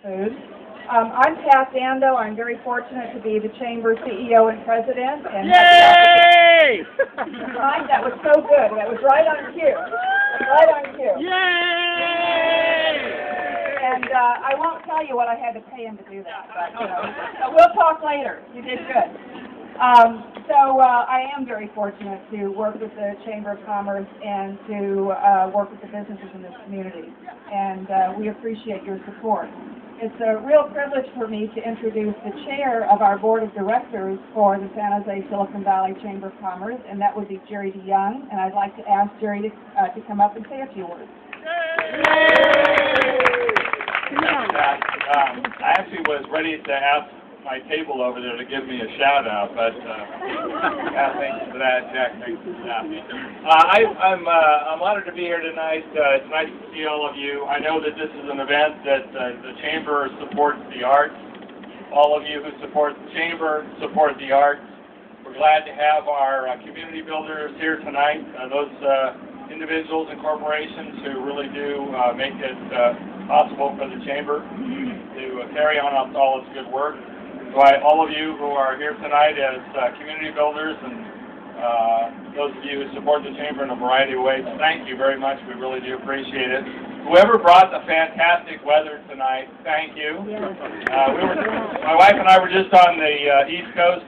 food. I'm Pat Dando. I'm very fortunate to be the Chamber CEO and President. And Yay! Right, that was so good. That was right on cue. Right on cue. Yay! And I won't tell you what I had to pay him to do that, but we'll talk later. You did good. I am very fortunate to work with the Chamber of Commerce and to work with the businesses in this community. And we appreciate your support. It's a real privilege for me to introduce the chair of our board of directors for the San Jose Silicon Valley Chamber of Commerce, and that would be Jerry DeYoung. And I'd like to ask Jerry to come up and say a few words. I actually was ready to ask my table over there to give me a shout out, but thanks for that, Jack. Thanks for that. I'm honored to be here tonight. It's nice to see all of you. I know that this is an event that the Chamber supports the arts. All of you who support the Chamber support the arts. We're glad to have our community builders here tonight. Those individuals and corporations who really do make it possible for the Chamber to carry on all its good work. So all of you who are here tonight as community builders and those of you who support the Chamber in a variety of ways, thank you very much. We really do appreciate it. Whoever brought the fantastic weather tonight, thank you. My wife and I were just on the East Coast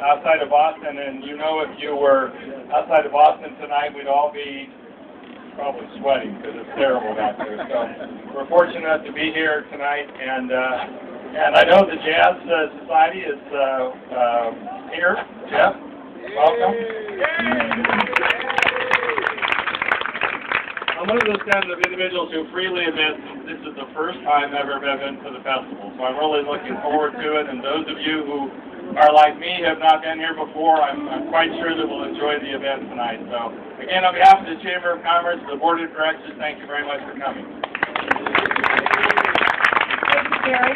outside of Boston, and you know if you were outside of Boston tonight, we'd all be probably sweating because it's terrible out there. So we're fortunate to be here tonight, and I know the Jazz Society is here. Jeff, welcome. I'm one of those kinds of individuals who freely admit this is the first time I've ever been to the festival, so I'm really looking forward to it. And those of you who are like me, have not been here before, I'm quite sure that we'll enjoy the event tonight. So again, on behalf of the Chamber of Commerce, the Board of Directors, thank you very much for coming. Thank you, Jerry.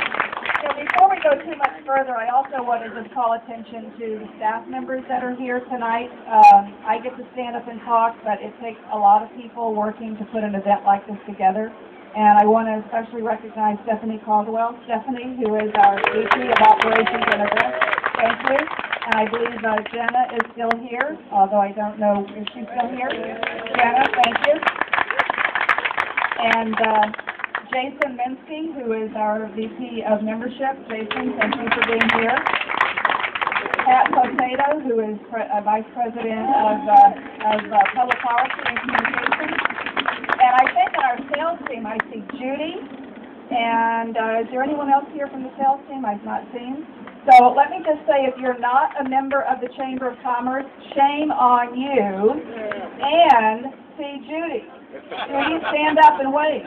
So before we go too much further, I also want to just call attention to the staff members that are here tonight. I get to stand up and talk, but it takes a lot of people working to put an event like this together. And I want to especially recognize Stephanie Caldwell. Stephanie, who is our VP of Operations and Events. Thank you. And I believe Jenna is still here, although I don't know if she's still here. Jenna, thank you. And Jason Minsky, who is our VP of Membership. Jason, thank you for being here. Pat Potato, who is Vice President of Public Policy and Communications. And I think on our sales team, I see Judy. And is there anyone else here from the sales team I've not seen? So let me just say, if you're not a member of the Chamber of Commerce, shame on you. And see Judy. Judy, stand up and wave.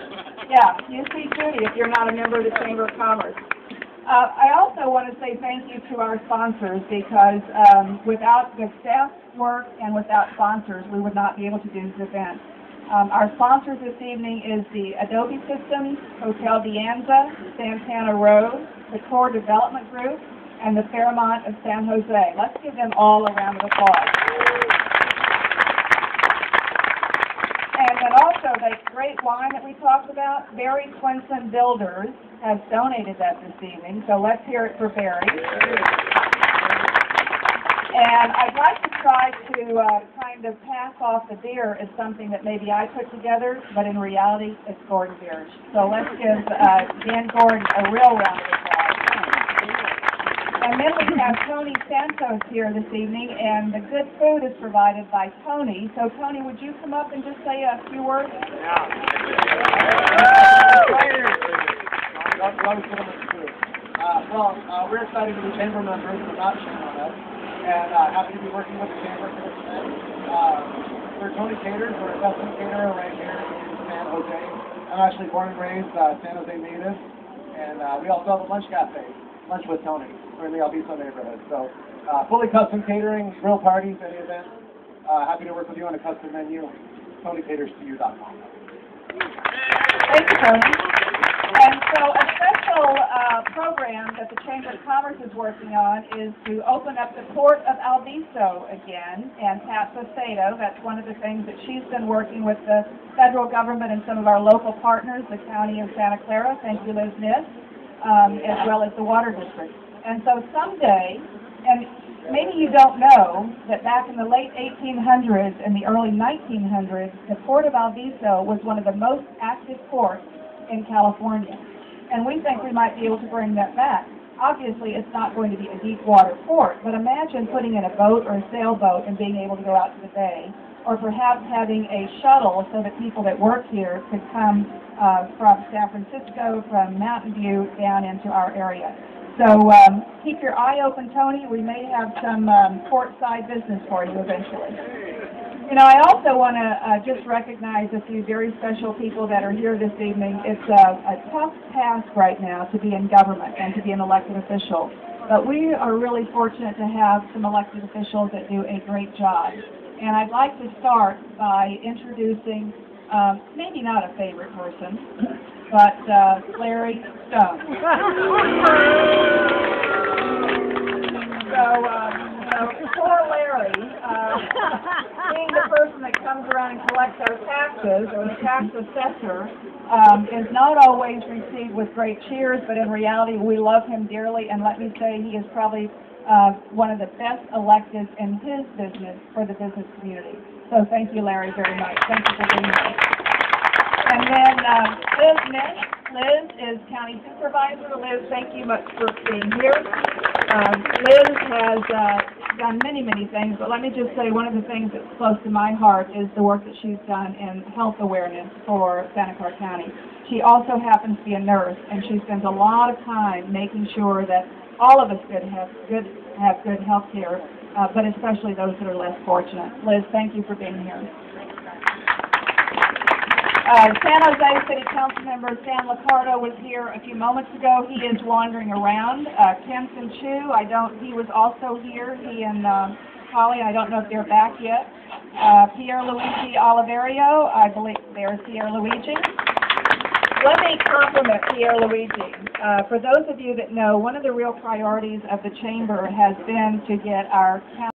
Yeah, you see Judy if you're not a member of the Chamber of Commerce. I also want to say thank you to our sponsors, because without the staff work and without sponsors, we would not be able to do this event. Our sponsors this evening is the Adobe Systems, Hotel De Anza, Santana Row, the Core Development Group, and the Fairmont of San Jose. Let's give them all a round of applause. And then also the great wine that we talked about, Barry Quinson Builders has donated that this evening, so let's hear it for Barry. And I'd like to try to kind of pass off the beer as something that maybe I put together, but in reality, it's Gordon Beer. So let's give Dan Gordon a real round of applause. And then we have Tony Santos here this evening, and the good food is provided by Tony. So Tony, would you come up and just say a few words? We're excited to be Chamber members, but not shame on us. And happy to be working with the Chamber for this event. We're Tony Caters. We're a custom caterer right here in San Jose. I'm actually born and raised San Jose native. And we also have a lunch cafe, Lunch with Tony. We're in the Alviso neighborhood. So fully custom catering, grill parties, any event. Happy to work with you on a custom menu. TonyCatersToYou.com. Thank you, Tony. And so a special program that the Chamber of Commerce is working on is to open up the Port of Alviso again. And Pat Potato, that's one of the things that she's been working with the federal government and some of our local partners, the County of Santa Clara. Thank you, Liz Niss. as well as the water district. And so someday, and maybe you don't know that back in the late 1800s and the early 1900s, the Port of Valdiso was one of the most active ports in California. And we think we might be able to bring that back. Obviously, it's not going to be a deep water port, but imagine putting in a boat or a sailboat and being able to go out to the bay, or perhaps having a shuttle so that people that work here could come from San Francisco, from Mountain View, down into our area. So keep your eye open, Tony. We may have some port-side business for you eventually. You know, I also want to just recognize a few very special people that are here this evening. It's a tough task right now to be in government and to be an elected official. But we are really fortunate to have some elected officials that do a great job. And I'd like to start by introducing, maybe not a favorite person, but Larry Stone. So poor Larry, being the person that comes around and collects our taxes, or the tax assessor, is not always received with great cheers, but in reality we love him dearly, and let me say he is probably one of the best electeds in his business for the business community. So thank you, Larry, very much. Thank you for being here. And then Liz Nish. Liz is county supervisor. Liz, thank you much for being here. Liz has done many, many things, but let me just say one of the things that's close to my heart is the work that she's done in health awareness for Santa Clara County. She also happens to be a nurse, and she spends a lot of time making sure that all of us have good health care, but especially those that are less fortunate. Liz, thank you for being here. San Jose City Council member Sam Liccardo was here a few moments ago. He is wandering around. Kenson Chu, he was also here. He and Holly, I don't know if they're back yet. Pierluigi Oliverio, I believe there's Pierluigi. Let me compliment Pierluigi. For those of you that know, one of the real priorities of the Chamber has been to get our county